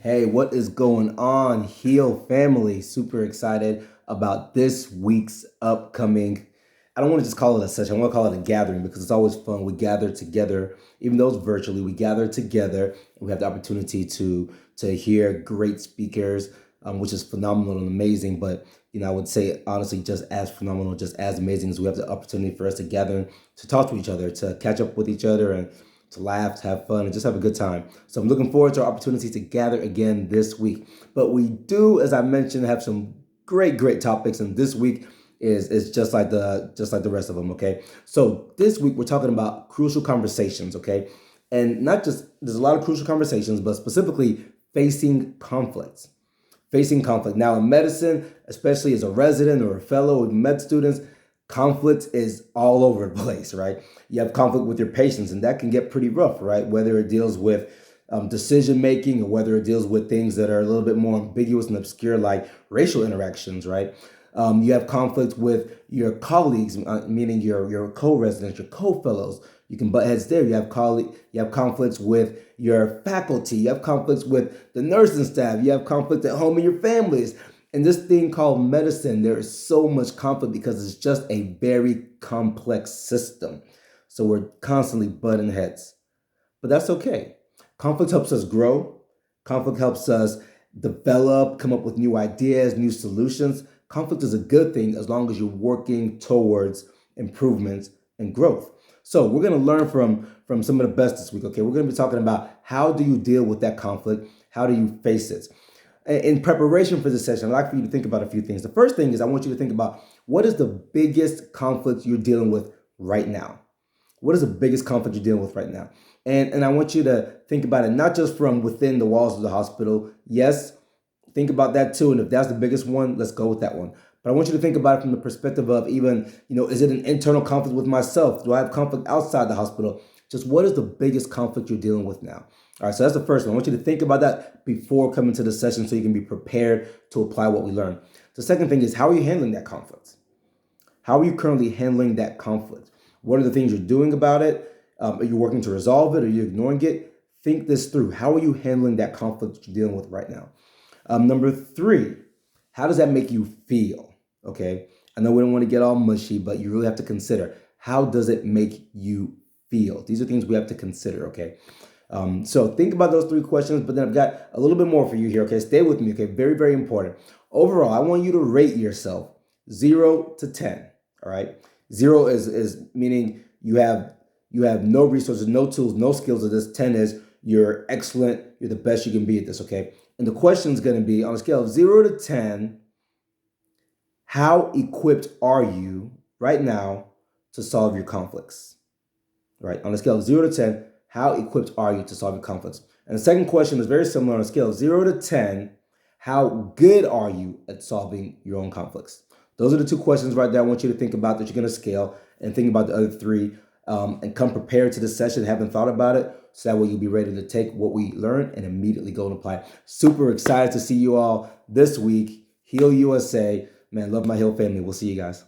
Hey, what is going on, Heal family? Super excited about this week's upcoming. I don't want to just call it a session. I want to call it a gathering because it's always fun. We gather together, even though it's virtually. We gather together, and we have the opportunity to hear great speakers, which is phenomenal and amazing. But I would say honestly, just as phenomenal, just as amazing as we have the opportunity for us to gather, to talk to each other, to catch up with each other, and to laugh, to have fun, and just have a good time. So I'm looking forward to our opportunity to gather again this week. But we do, as I mentioned, have some great topics, and this week is just like the rest of them. Okay, so this week we're talking about crucial conversations. Okay, and not just there's a lot of crucial conversations, but specifically facing conflicts. Facing conflict. Now, in medicine, especially as a resident or a fellow with med students, conflict is all over the place, right? You have conflict with your patients, and that can get pretty rough, right? Whether it deals with decision making or whether it deals with things that are a little bit more ambiguous and obscure, like racial interactions, right? You have conflict with your colleagues, meaning your co-residents, your co-fellows. You can butt heads there. You have conflicts with your faculty. You have conflicts with the nursing staff. You have conflict at home in your families. In this thing called medicine, there is so much conflict because it's just a very complex system. So we're constantly butting heads. But that's okay. Conflict helps us grow. Conflict helps us develop, come up with new ideas, new solutions. Conflict is a good thing as long as you're working towards improvements and growth. So we're going to learn from some of the best this week. Okay, we're going to be talking about how do you deal with that conflict? How do you face it? In preparation for this session, I'd like for you to think about a few things. The first thing is I want you to think about what is the biggest conflict you're dealing with right now? What is the biggest conflict you're dealing with right now? And I want you to think about it not just from within the walls of the hospital. Yes, think about that too. And if that's the biggest one, let's go with that one. But I want you to think about it from the perspective of even, is it an internal conflict with myself? Do I have conflict outside the hospital? Just what is the biggest conflict you're dealing with now? All right, so that's the first one. I want you to think about that before coming to the session so you can be prepared to apply what we learned. The second thing is, how are you handling that conflict? How are you currently handling that conflict? What are the things you're doing about it? Are you working to resolve it? Are you ignoring it? Think this through. How are you handling that conflict that you're dealing with right now? Number three, how does that make you feel? Okay, I know we don't want to get all mushy, but you really have to consider, how does it make you feel? These are things we have to consider, okay? So think about those three questions, but then I've got a little bit more for you here, okay? Stay with me, okay? Very important. Overall, I want you to rate yourself 0 to 10, all right? 0 is meaning you have no resources, no tools, no skills of this. 10 is you're excellent, you're the best you can be at this, okay? And the question is going to be on a scale of 0 to 10, how equipped are you right now to solve your conflicts? Right? On a scale of 0 to 10, how equipped are you to solve your conflicts? And the second question is very similar on a scale of 0 to 10, how good are you at solving your own conflicts? Those are the two questions right there I want you to think about that you're going to scale, and think about the other three, and come prepared to the session, haven't thought about it, so that way you'll be ready to take what we learned and immediately go and apply it. Super excited to see you all this week. Heal USA. Man, love my Heal family. We'll see you guys.